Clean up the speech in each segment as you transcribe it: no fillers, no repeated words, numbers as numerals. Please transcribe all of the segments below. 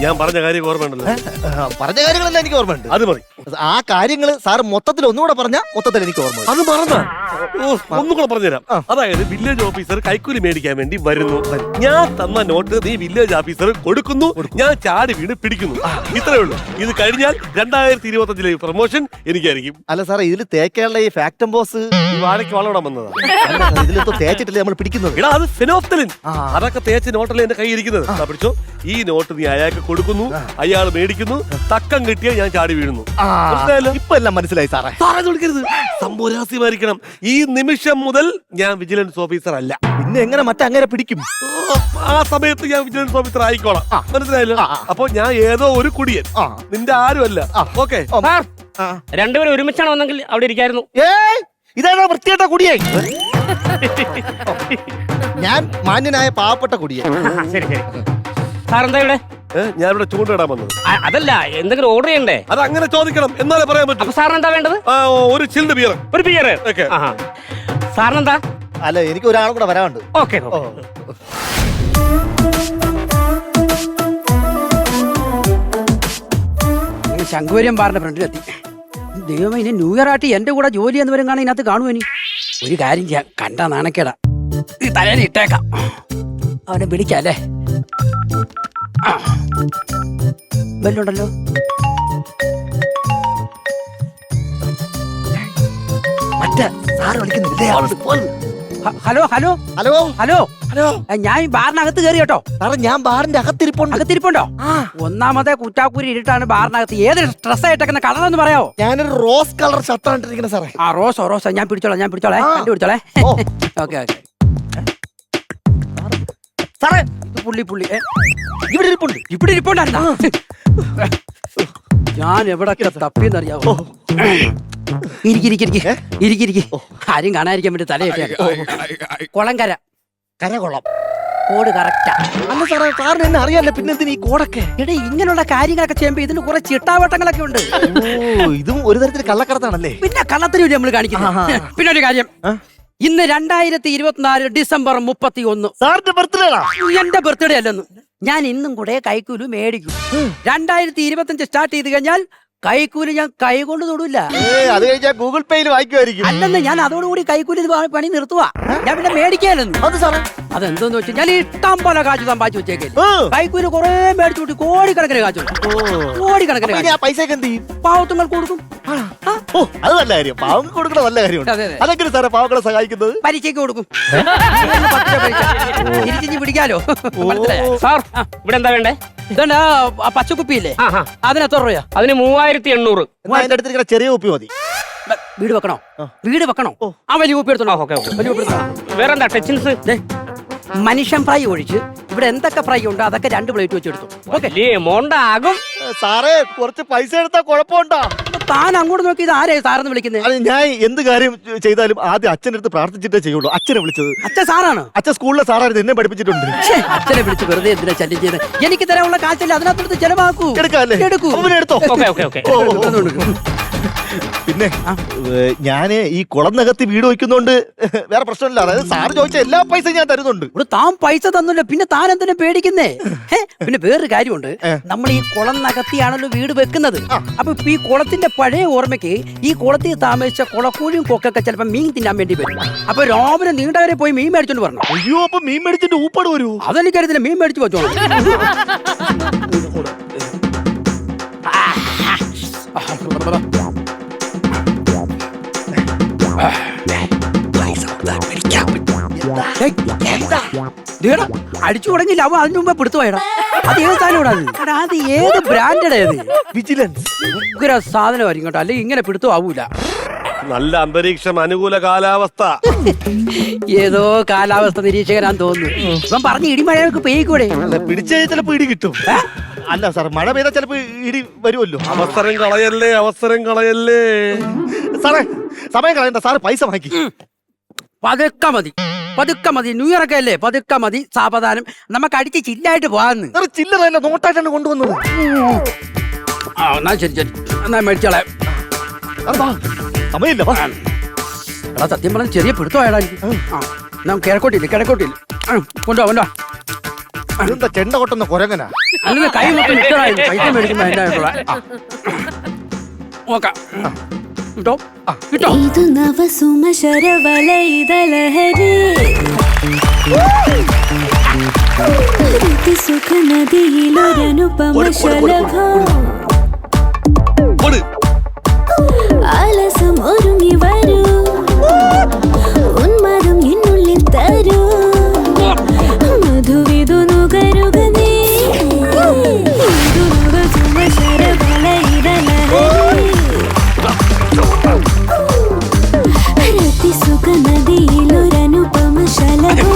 ഞാൻ പറഞ്ഞ കാര്യം ഓർമ്മയുണ്ടല്ലോ? പറഞ്ഞ കാര്യങ്ങളെല്ലാം എനിക്ക് ഓർമ്മയുണ്ട്. അത് മതി. ആ കാര്യങ്ങള് സാറ് മൊത്തത്തിൽ ഒന്നുകൂടെ പറഞ്ഞ മൊത്തത്തിൽ എനിക്ക് ഓർമ്മ. അത് മറന്ന ഒന്നുകൂടെ പറഞ്ഞുതരാം. അതായത് വില്ലേജ് ഓഫീസർ കൈക്കൂലി മേടിക്കാൻ വേണ്ടി വരുന്നു. ഞാൻ തന്ന നോട്ട് നീ വില്ലേജ് ഓഫീസർ കൊടുക്കുന്നു. ഞാൻ ചാടി വീണ് പിടിക്കുന്നു. ഇത്രേ ഉള്ളൂ. ഇത് കഴിഞ്ഞാൽ 2025 പ്രൊമോഷൻ എനിക്കായിരിക്കും. അല്ല സാറേ, ഇതിൽ തേക്കാനുള്ള ഈ ഫാക്ടം ബോസ് വാഴയ്ക്ക് വളമിടാൻ വന്നതാണ്. ഇതിലൊക്കെ തേച്ചിട്ടില്ലേ നമ്മൾ പിടിക്കുന്നത്? എടാ, അത് ഫെനോഫ്തലിൻ. അതൊക്കെ തേച്ച് നോട്ടല്ലേ എന്റെ കൈ ഇരിക്കുന്നത്. പിടിച്ചോ, ഈ നോട്ട് നീ അയാൾക്ക് കൊടുക്കുന്നു, അയാൾ മേടിക്കുന്നു, തക്കം കിട്ടിയാൽ ഞാൻ ചാടി വീഴുന്നു. ഇപ്പൊ എല്ലാം മനസ്സിലായി സാറേ. വിളിക്കരുത്, സംഭവരാസ്യമായിരിക്കണം. ഈ നിമിഷം മുതൽ ഞാൻ വിജിലൻസ് ഓഫീസർ അല്ല. പിന്നെ എങ്ങനെ മറ്റങ്ങനെ പിടിക്കും? ആ സമയത്ത് ഞാൻ വിജിലൻസ് ഓഫീസർ ആയിക്കോളാം. മനസ്സിലായല്ലോ? അപ്പൊ ഞാൻ ഏതോ ഒരു കുടിയൻ, നിന്റെ ആരുമല്ല. ഓക്കെ, രണ്ടുപേരും ഒരുമിച്ചാണ് വന്നെങ്കിൽ അവിടെ ഇരിക്കായിരുന്നു. ഇതാണോ വൃത്തികെട്ട കുടിയായി? ഞാൻ മാന്യനായ പാവപ്പെട്ട കുടിയായി. ശരി ശരി. സാറെന്താ ഇവിടെ? ഞാൻ ഇവിടെ ചൂണ്ടിടാൻ വന്നത്. അതല്ല, എന്തെങ്കിലും ഓർഡർ ചെയ്യണ്ടേ? അത് അങ്ങനെ ചോദിക്കണം, എന്നാലേ പറയാൻ പറ്റും. അപ്പൊ സാറിന് എന്താ വേണ്ടത്? ഒരു ചിൽഡ് ബിയർ. ഒരു ബിയർ. സാറിനെന്താ? അല്ല, എനിക്ക് ഒരാളും കൂടെ വരാനുണ്ട്. ഓക്കെ. ശങ്കുവര്യം ബാറിന്റെ ഫ്രണ്ടിലെത്തി. ദൈവമേ, ഇനി ന്യൂ ഇയർ ആയിട്ട് എന്റെ കൂടെ ജോലി എന്നവരും കാണാൻ ഇതിനകത്ത് കാണുമോ? ഇനി ഒരു കാര്യം ചെയ്യാം, കണ്ടാ നാണക്കേടാ, ഈ തലയിൽ ഇട്ടേക്കാം. അവനെ വിളിക്കല്ലേ? ബെല്ലുണ്ടല്ലോ. മറ്റേ സാറ് വിളിക്കുന്നില്ലേ? Hello hello hello hello hello. ഞാൻ ഈ ബാറിനകത്ത് കയറി കേട്ടോ. സാറേ, ഞാൻ ബാറിന്റെ അകത്തിരിപ്പുണ്ടോ? ഒന്നാമത്തെ കുറ്റാക്കൂരി ഇരുട്ടാണ് ബാറിനകത്ത്. ഏത് ഡ്രസ് ആയിട്ടേക്കുന്ന കളറൊന്ന് പറയാവോ? ഞാനൊരു റോസ് കളർ ഷർട്ടാണ് ഇരിക്കുന്നത് സാറേ. ആ, റോസോ. ഞാൻ പിടിച്ചോളാം കണ്ടുപിടിച്ചോളേ. ഓക്കെ. സാറേ, പുള്ളി ഇവിടെ ഇരിപ്പുണ്ടായിരുന്ന ഞാൻ എവിടെ തപ്പിയെന്നറിയാവോ? ഇരിക്കി. ആരും കാണാതിരിക്കാൻ വേണ്ടി തലയൊക്കെ. കൊളങ്കര കരകൊള്ളം കോഡ് കറക്റ്റാ. അല്ല സാറേ, സാറിന് എന്നെ അറിയാല്ലേ, പിന്നെ എന്തിനാ ഈ കോടൊക്കെ? എടേ, ഇങ്ങനെയുള്ള കാര്യങ്ങളൊക്കെ ചെയ്യുമ്പോ ഇതിന് കുറെ ചിട്ടാവട്ടങ്ങളൊക്കെ ഉണ്ട്. ഇതും ഒരു തരത്തിൽ കള്ളക്കടത്താണല്ലേ? പിന്നെ കള്ളത്തിന് നമ്മൾ കാണിക്കുന്നത്. പിന്നെ ഒരു കാര്യം, ഇന്ന് 2024 ഡിസംബർ 31 സാറിന്റെ ബർത്ത്ഡേ. എന്റെ ബർത്ത്ഡേ അല്ലെന്ന്. ഞാൻ ഇന്നും കൂടെ കൈക്കൂലി മേടിക്കും. 2025 സ്റ്റാർട്ട് ചെയ്ത് കഴിഞ്ഞാൽ കൈക്കൂലി ഞാൻ കൈ കൊണ്ട് തൊടില്ല. അത് കഴിഞ്ഞാൽ ഗൂഗിൾ പേയിൽ വായിക്കുമായിരിക്കും. അല്ലെന്ന്, ഞാൻ അതോടുകൂടി കൈക്കൂലി പണി നിർത്തുവാ. ഞാൻ പിന്നെ മേടിക്കാലെന്ന്. അത് സാറേ, അതെന്തോന്ന് വെച്ചാൽ ഞാൻ ഇഷ്ടം പോലെ കാശ് സമ്പാദിച്ചു വെച്ചേക്കില്ല. കൈക്കൂലി കുറെ മേടിച്ചു കൂട്ടി കോടിക്കണക്കിന് കാശ്. കോടിക്കണക്കിന് പൈസ എന്ത് ചെയ്യും? പാവത്തുങ്ങൾക്ക് കൊടുക്കും. അത് നല്ല കാര്യം, പാവങ്ങൾക്ക് കൊടുക്കണ നല്ല കാര്യമുണ്ട്. അതെങ്കിലും സാറേ പാവങ്ങളെ സഹായിക്കുന്നത്? പരീക്ഷയ്ക്ക് കൊടുക്കും. തിരിച്ചു പിടിക്കാലോ. സാർ, ഇവിടെ എന്താ വേണ്ടേ? ഇതന്നെ പച്ചക്കുപ്പിയില്ലേ, അതിന് എത്ര രൂപയാ? അതിന് 3800. അതിന്റെ അടുത്ത് ചെറിയ കുപ്പി മതി. വീട് വെക്കണോ? ആ, വലിയ കുപ്പി എടുത്തോ. വേറെന്താ ടച്ചിൻസ്? മനുഷ്യൻ ഫ്രൈ ഒഴിച്ച് ഇവിടെ എന്തൊക്കെ ഫ്രൈ ഉണ്ടോ അതൊക്കെ 2 പ്ലേറ്റ് വെച്ചെടുത്തു. എമൗണ്ട് ആകും സാറേ. കുറച്ച് പൈസ എടുത്താ കുഴപ്പമുണ്ടോ? താൻ അങ്ങോട്ട് നോക്കി, ഇത് ആരെയും സാറെന്ന് വിളിക്കുന്നത്? ഞാൻ എന്ത് കാര്യം ചെയ്താലും ആദ്യം അച്ഛൻ്റെ അടുത്ത് പ്രാർത്ഥിച്ചിട്ടേ ചെയ്യുള്ളൂ. അച്ഛനെ വിളിച്ചത്. അച്ഛൻ സാറാണ്? അച്ഛൻ സ്കൂളിലെ സാറായിരുന്നു, എന്നെ പഠിപ്പിച്ചിട്ടുണ്ട്. അച്ഛനെ വിളിച്ച് വെറുതെ എന്തിനാ ശല്യം ചെയ്യുന്നത്? എനിക്ക് തരാനുള്ള കാശല്ലേ, അതിനകത്ത് ചെലവാക്കൂ. എടുത്തോ. പിന്നെ ഞാന് ഈ കുളം നികത്തി വീട് വയ്ക്കുന്നോണ്ട് വേറെ പ്രശ്നമില്ല. അതായത് സാറ് ചോദിച്ച എല്ലാ പൈസയും ഞാൻ തരുന്നുണ്ട്. താൻ പൈസ തന്നില്ല, പിന്നെ താൻ എന്തിനാ പേടിക്കുന്നേ? പിന്നെ വേറൊരു കാര്യമുണ്ട്, നമ്മൾ ഈ കുളം നകത്തിയാണല്ലോ വീട് വെക്കുന്നത്. അപ്പൊ ഈ കുളത്തിന്റെ പഴയ ഓർമ്മയ്ക്ക് ഈ കുളത്തിൽ താമസിച്ച കുളക്കോഴിയും കൊക്കൊക്കെ ചിലപ്പോ മീൻ തിന്നാൻ വേണ്ടി വരും. അപ്പൊ രാവിലെ നീണ്ടവരെ പോയി മീൻ മേടിച്ചോണ്ട് പറഞ്ഞു. അയ്യോ, അപ്പൊ മീൻ മേടിച്ചിട്ട് ഊപ്പാട് വരൂ? അതെനിക്കറിയത്തില്ല, മീൻ മേടിച്ചു വെച്ചോളൂ. അടിച്ചു തുടങ്ങിയില്ല, അവ അതിന് മുമ്പേ പിടുത്തു പോയടാ. അത് ഏത് സാധനം? അത് ഏത് ബ്രാൻഡഡ്? വിജിലൻസ്. ഉഗ്ര സാധനമായിരിക്കും കേട്ടോ, അല്ലെങ്കിൽ ഇങ്ങനെ പിടുത്തു ആവൂല. നല്ല അന്തരീക്ഷം, അനുകൂല കാലാവസ്ഥ. ഏതോ കാലാവസ്ഥ നിരീക്ഷകനാന്ന് തോന്നുന്നു. ഇപ്പം പറഞ്ഞ ഇടിമഴയൊക്കെ പെയ്യൂടെ? പിടിച്ച ചിലപ്പോ ഇടി കിട്ടും. അല്ല സാർ, മഴ പെയ്താൽ ചിലപ്പോ ഇടി വരുമല്ലോ. അവസരം കളയല്ലേ സാറേ. സമയം കളയണ്ട സാറ്, പൈസ വാങ്ങി. പതുക്കെ മതി. ന്യൂ ഇയർ ഒക്കെ അല്ലേ, പതുക്കെ മതി, സാവധാനം. നമുക്ക് അടിച്ച് ചില്ലായിട്ട് പോവാന്ന്. ചില്ലറല്ല, നോട്ടായിട്ടാണ് കൊണ്ടുവന്നത്. എന്നാ ശരി, എന്നാ മേടിച്ചോളാം. സമയമില്ല. എടാ, സത്യം പറഞ്ഞ ചെറിയ പിടുത്തമായടാ. കിഴക്കോട്ടില്ല കൊണ്ടുവാ. എന്താ ചെണ്ട കൊട്ടുന്ന കുരങ്ങനാ? അങ്ങനെ കൈ മൊത്തം ഇട്ടറായി പൈസ മേടിക്കുമ്പോ അതിന്റെ നോക്കാം കിട്ടോ കിട്ടോ. ಇದು ನವ ಸುಮ ಶರವಲಯದ ಲಹರಿ ಪ್ರೀತಿ ಸುಖ ನದಿಯಿಲೊರನುಪಮ ಶಲಭ ആലസം ഒരുങ്ങി വരൂ ഉന്മാദം എന്നുള്ളിൽ തരൂ മധുവിധു നുകരുക നീ രതി സുഖ നദിയിലൊരനുപമ ശലഭം.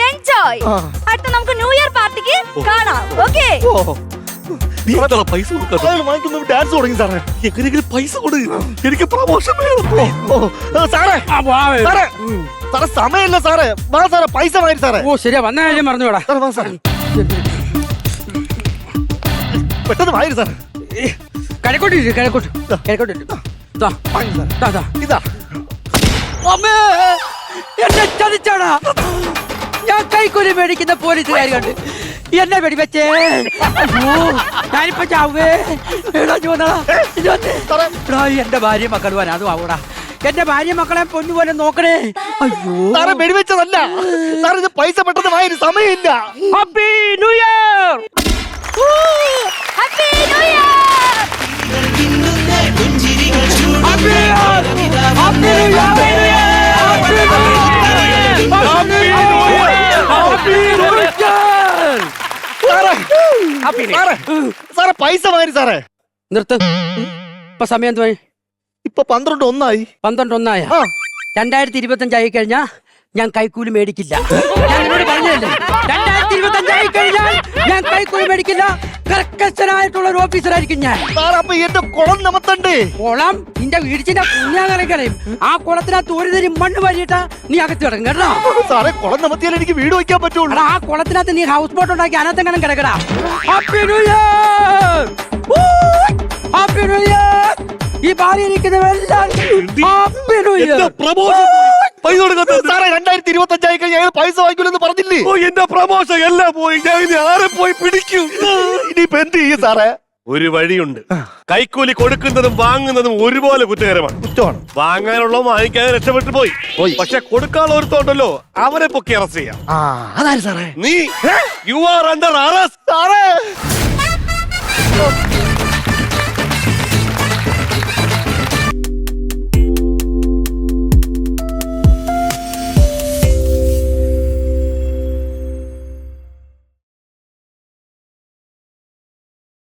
എൻജോയ്. അടുത്ത നമുക്ക് ന്യൂ ഇയർ പാർട്ടിക്ക് കാണാം. ഓക്കേ. നീ എത്ര പൈസ കൊടുക്കാത്ത? അയാൾ വാങ്ങിക്കുമ്പോ ഡാൻസ് തുടങ്ങി സാറേ. എങ്ങനെയെങ്കിലും പൈസ കൊടു, എനിക്ക് പ്രമോഷൻ വേണം. സാറേ സാറേ സാറേ സമയമില്ല സാറേ. വാ സാറേ, പൈസ വാങ്ങി സാറേ. ഓ ശരിയാ, വന്ന കാര്യം പറഞ്ഞു വേടാ. സാറേ വാ സാറേ, പെട്ടെന്ന് വാങ്ങി സാറേ. കിഴക്കോട്ട് കിഴക്കോട്ട് കിഴക്കോട്ട് വാങ്ങി സാറേ. ഇതാ അമ്മേ, എന്നെ ചതിച്ചാടാ. ഞാൻ കൈക്കൂലി മേടിക്കുന്ന പോലീസുകാർ കണ്ട് എന്നെ വെടിവെച്ചേ. അയ്യോ, ഞാനിപ്പോ ചാവേ. എന്റെ ഭാര്യ മക്കൾ പോരാ, അത് ആവൂടാ. എന്റെ ഭാര്യ മക്കളെ പൊന്നുപോലെ നോക്കണേ. അയ്യോ സാറേ, വെടിവെച്ചതല്ല സാറേ, ഇത് പൈസ പെട്ടെന്ന് വാങ്ങി, സമയമില്ല. Happy new year. Happy new year. സാറേ പൈസ വാങ്ങി സാറേ. നിർത്ത്. ഇപ്പൊ സമയം എന്ത് വഴി? ഇപ്പൊ 12 12 ആ. 2025 ആയി കഴിഞ്ഞാ ഞാൻ കൈക്കൂലി മേടിക്കില്ല. ഞാൻ നിന്നോട് പറഞ്ഞതല്ലേ, 2025 ആയി കഴിഞ്ഞാൽ ഞാൻ കൈക്കൂലി മേടിക്കില്ല. കർക്കശനായിട്ടുള്ള ഒരു ഓഫീസറായിരിക്കും ഞാൻ. സാറേ, അപ്പൊ എന്റെ കുളം നമത്തണ്ടേ? കുളം നിന്റെ വീടിച്ചിന്റെ കുഞ്ഞാങ്ങലയും ആ കുളത്തിനകത്ത് ഒരു തരി മണ്ണ് വാരിയിട്ടാ നീ അകത്ത് കിടക്കും കേട്ടോ. സാറേ, കുളം നമത്തിയാൽ എനിക്ക് വീട് വയ്ക്കാൻ പറ്റുള്ളൂ. എടാ, ആ കുളത്തിനകത്ത് നീ ഹൗസ് ബോട്ട് ഉണ്ടാക്കി അതിനകത്തെങ്ങനെ കിടക്കടാ. Happy new year. Happy new year. ഈ ഭാര്യ ഇരിക്കുന്നവരെല്ലാം ഹാപ്പി ന്യൂ ഇയർ. പ്രമോഷൻ പൈസ കൊടുക്കാത്ത? സാറേ, 2025 ആയി കഴിഞ്ഞാൽ പൈസ വാങ്ങിക്കൂലെന്ന് പറഞ്ഞില്ലേ? ഓ, എന്റെ പ്രമോഷൻ എല്ലാം പോയി. ഞാൻ ഇനി ആരെ പോയി പിടിക്കും? ഇനിയിപ്പോ എന്ത് ചെയ്യും സാറേ? ഒരു വഴിയുണ്ട്. കൈക്കൂലി കൊടുക്കുന്നതും വാങ്ങുന്നതും ഒരുപോലെ കുറ്റകരമാണ്. കുറ്റമാണ്. വാങ്ങാനുള്ള വാങ്ങിക്കാതെ രക്ഷപ്പെട്ടു പോയി. പക്ഷെ കൊടുക്കാനുള്ള ഒരുത്തോണ്ടല്ലോ, അവരെ പൊക്കി അറസ്റ്റ് ചെയ്യാം. അതാര് സാറേ? നീ യു ആർ അണ്ടർ അറസ്റ്റ്. സാറേ